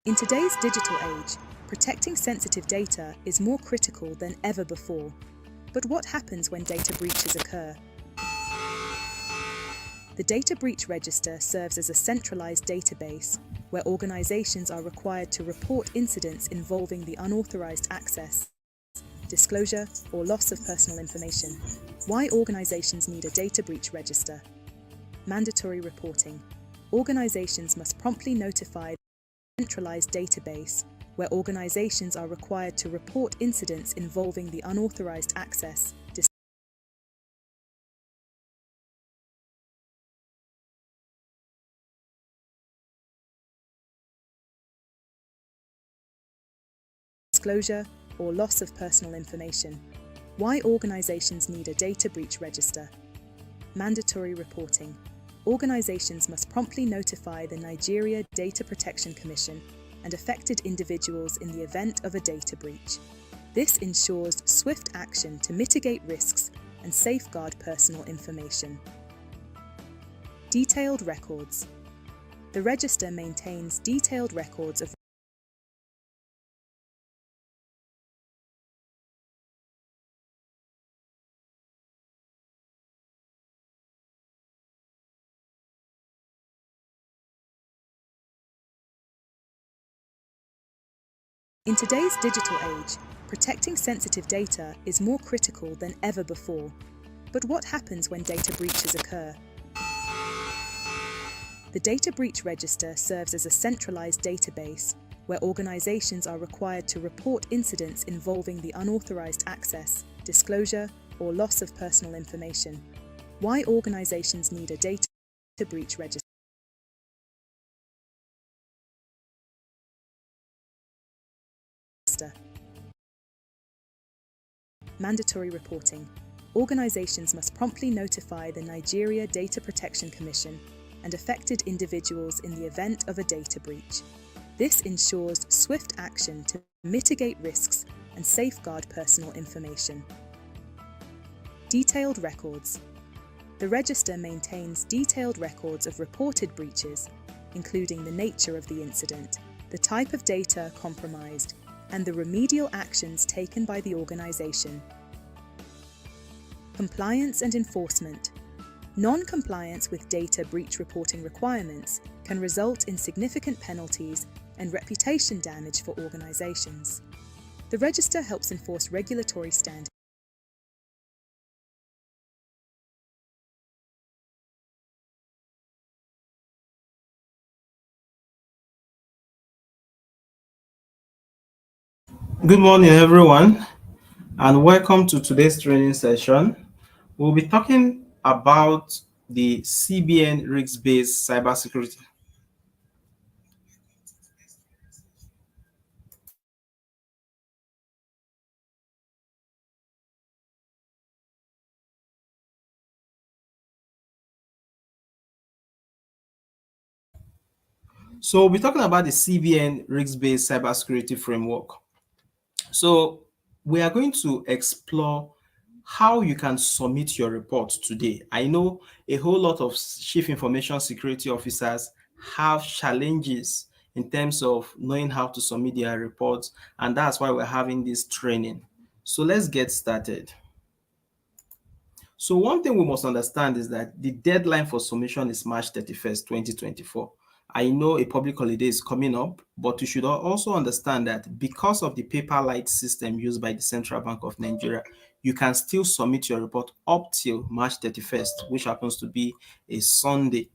In today's digital age, protecting sensitive data is more critical than ever before. But what happens when data breaches occur? The Data Breach Register serves as a centralized database where organizations are required to report incidents involving the unauthorized access, disclosure, or loss of personal information. Why organizations need a data breach register? Mandatory reporting. Organizations must promptly notify the centralized database where organizations are required to report incidents involving the unauthorized access, disclosure, or loss of personal information. Why organizations need a data breach register? Mandatory reporting. Organizations must promptly notify the Nigeria Data Protection Commission and affected individuals in the event of a data breach. This ensures swift action to mitigate risks and safeguard personal information. Detailed records. The register maintains detailed records of In today's digital age, protecting sensitive data is more critical than ever before. But what happens when data breaches occur? The Data Breach Register serves as a centralized database where organizations are required to report incidents involving the unauthorized access, disclosure, or loss of personal information. Why organizations need a data breach register? Mandatory reporting. Organizations must promptly notify the Nigeria Data Protection Commission and affected individuals in the event of a data breach. This ensures swift action to mitigate risks and safeguard personal information. Detailed records. The register maintains detailed records of reported breaches, including the nature of the incident, the type of data compromised, and the remedial actions taken by the organization. Compliance and enforcement. Non-compliance with data breach reporting requirements can result in significant penalties and reputation damage for organizations. The register helps enforce regulatory standards. Good morning, everyone, and welcome to today's training session. We'll be talking about the CBN risk-based cybersecurity. So we'll be talking about the CBN risk-based cybersecurity framework. So we are going to explore how you can submit your report today. I know a whole lot of chief information security officers have challenges in terms of knowing how to submit their reports, and that's why we're having this training. So let's get started. So one thing we must understand is that the deadline for submission is March 31st, 2024. I know a public holiday is coming up, but you should also understand that because of the Paperlite system used by the Central Bank of Nigeria, you can still submit your report up till March 31st, which happens to be a Sunday.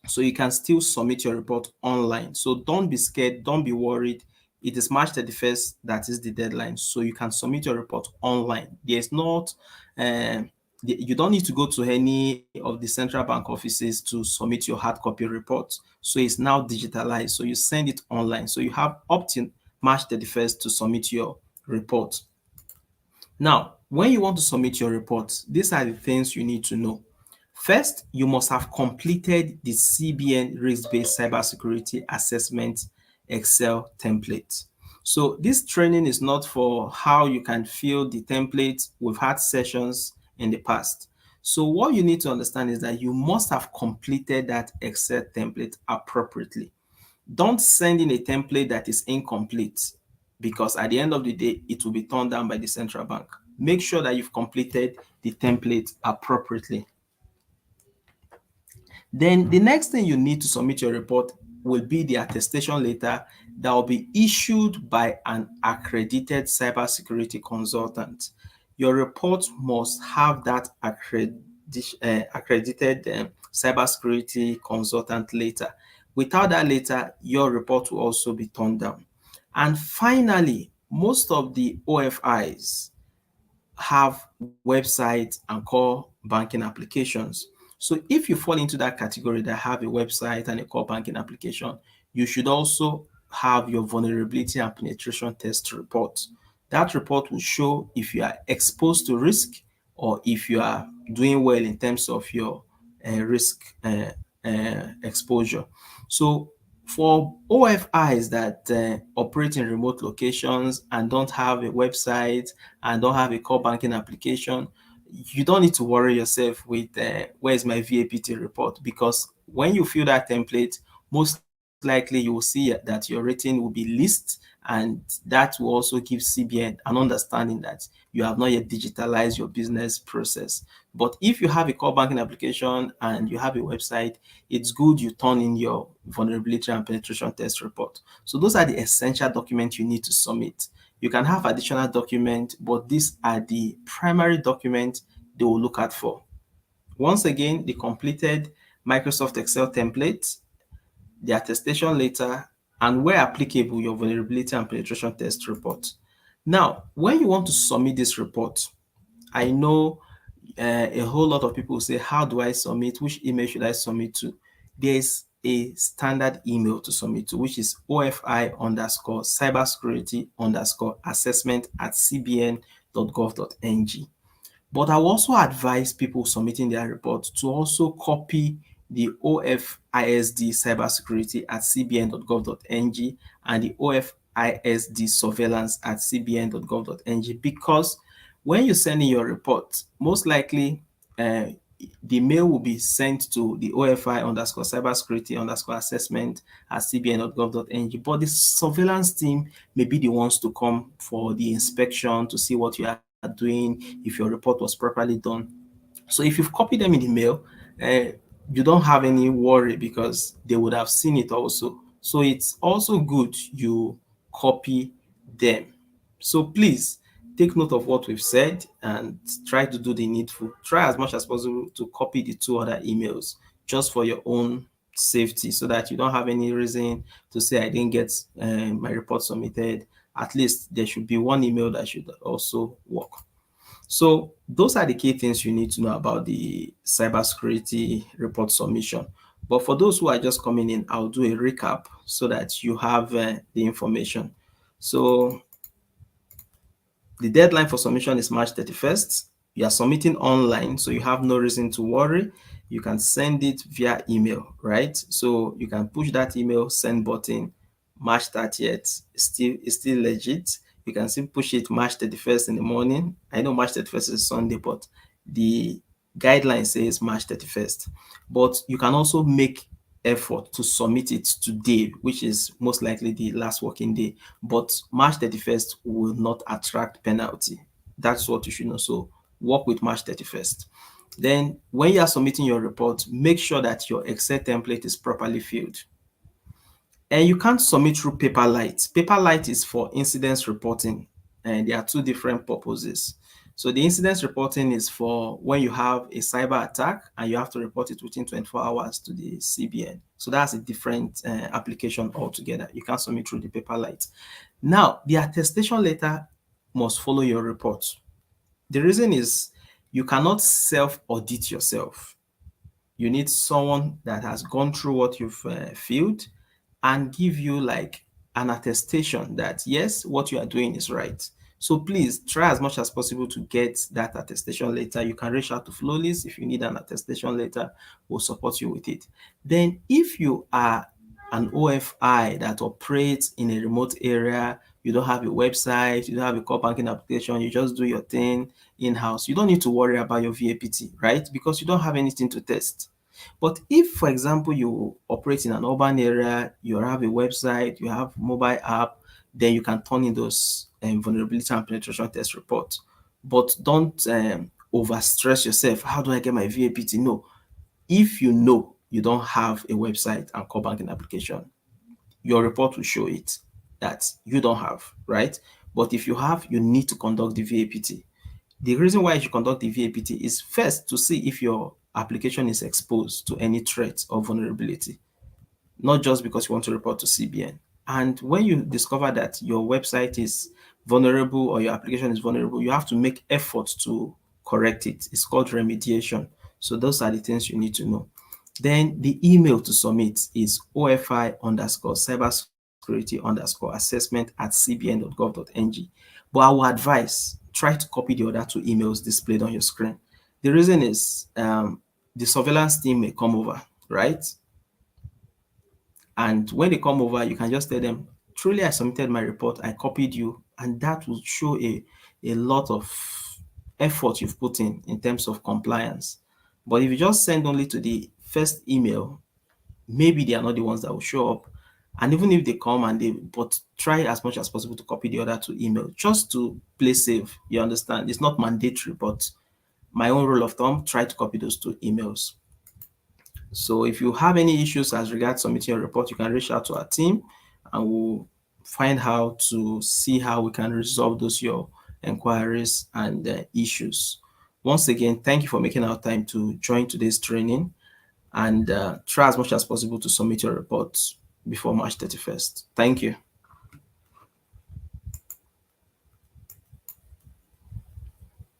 So you can still submit your report online. So don't be scared, don't be worried. It is March 31st that is the deadline. So you can submit your report online. There's not you don't need to go to any of the central bank offices to submit your hard copy report. So it's now digitalized. So you send it online. So you have up to March 31st to submit your report. Now, when you want to submit your report, these are the things you need to know. First, you must have completed the CBN risk-based cybersecurity assessment Excel template. So this training is not for how you can fill the template. We've had sessions in the past. So what you need to understand is that you must have completed that Excel template appropriately. Don't send in a template that is incomplete, because at the end of the day, it will be turned down by the central bank. Make sure that you've completed the template appropriately. Then the next thing you need to submit your report will be the attestation letter that will be issued by an accredited cybersecurity consultant. Your report must have that accredited cybersecurity consultant letter. Without that letter, your report will also be turned down. And finally, most of the OFIs have websites and core banking applications. So if you fall into that category that have a website and a core banking application, you should also have your vulnerability and penetration test report. That report will show if you are exposed to risk or if you are doing well in terms of your risk exposure. So for OFIs that operate in remote locations and don't have a website and don't have a core banking application, you don't need to worry yourself with where's my VAPT report, because when you fill that template, most likely you will see that your rating will be least, and that will also give CBN an understanding that you have not yet digitalized your business process. But if you have a core banking application and you have a website, it's good you turn in your vulnerability and penetration test report. So those are the essential documents you need to submit. You can have additional documents, but these are the primary documents they will look at for. Once again, the completed Microsoft Excel template, the attestation letter, and where applicable, your vulnerability and penetration test report. Now, when you want to submit this report, I know a whole lot of people say, how do I submit? Which email should I submit to? There's a standard email to submit to, which is ofi_cybersecurity_assessment@cbn.gov.ng. But I will also advise people submitting their report to also copy the OFISD cybersecurity at cbn.gov.ng and the OFISD surveillance at cbn.gov.ng, because when you send in your report, most likely the mail will be sent to the OFI_cybersecurity_assessment at cbn.gov.ng, but the surveillance team may be the ones to come for the inspection to see what you are doing, if your report was properly done. So if you've copied them in the mail, you don't have any worry because they would have seen it also. So it's also good you copy them. So please take note of what we've said and try to do the needful. Try as much as possible to copy the two other emails just for your own safety, so that you don't have any reason to say I didn't get my report submitted. At least there should be one email that should also work. So those are the key things you need to know about the cybersecurity report submission. But for those who are just coming in, I'll do a recap so that you have the information. So the deadline for submission is March 31st. You are submitting online, so you have no reason to worry. You can send it via email, right? So you can push that email send button March 30th. It's still legit. You can still push it March 31st in the morning. I know March 31st is Sunday, but the guideline says March 31st. But you can also make effort to submit it today, which is most likely the last working day. But March 31st will not attract penalty. That's what you should know. So work with March 31st. Then when you are submitting your report, make sure that your Excel template is properly filled. And you can't submit through Paperlite. Paperlite is for incidents reporting, and there are two different purposes. So the incidents reporting is for when you have a cyber attack and you have to report it within 24 hours to the CBN. So that's a different application altogether. You can't submit through the Paperlite. Now, the attestation letter must follow your report. The reason is you cannot self-audit yourself. You need someone that has gone through what you've filled and give you like an attestation that yes, what you are doing is right. So please try as much as possible to get that attestation letter. You can reach out to Flowless if you need an attestation letter. We'll support you with it. Then if you are an OFI that operates in a remote area, you don't have a website, you don't have a core banking application, you just do your thing in-house, you don't need to worry about your VAPT, right? Because you don't have anything to test. But if, for example, you operate in an urban area, you have a website, you have mobile app, then you can turn in those vulnerability and penetration test reports. But don't overstress yourself. How do I get my VAPT? No. If you know you don't have a website and core banking application, your report will show it that you don't have, right? But if you have, you need to conduct the VAPT. The reason why you should conduct the VAPT is first to see if your application is exposed to any threat or vulnerability, not just because you want to report to CBN. And when you discover that your website is vulnerable or your application is vulnerable, you have to make efforts to correct it. It's called remediation. So those are the things you need to know. Then the email to submit is OFI underscore cybersecurity underscore assessment at cbn.gov.ng. But I will advise try to copy the other two emails displayed on your screen. The reason is the surveillance team may come over, right? And when they come over, you can just tell them, truly, I submitted my report, I copied you, and that will show a lot of effort you've put in terms of compliance. But if you just send only to the first email, maybe they are not the ones that will show up. And even if they come and but try as much as possible to copy the other two emails just to play safe. You understand? It's not mandatory, but my own rule of thumb, try to copy those two emails. So if you have any issues as regards submitting your report, you can reach out to our team and we'll find how to see how we can resolve those your inquiries and issues. Once again, thank you for making our time to join today's training and try as much as possible to submit your reports before March 31st. Thank you.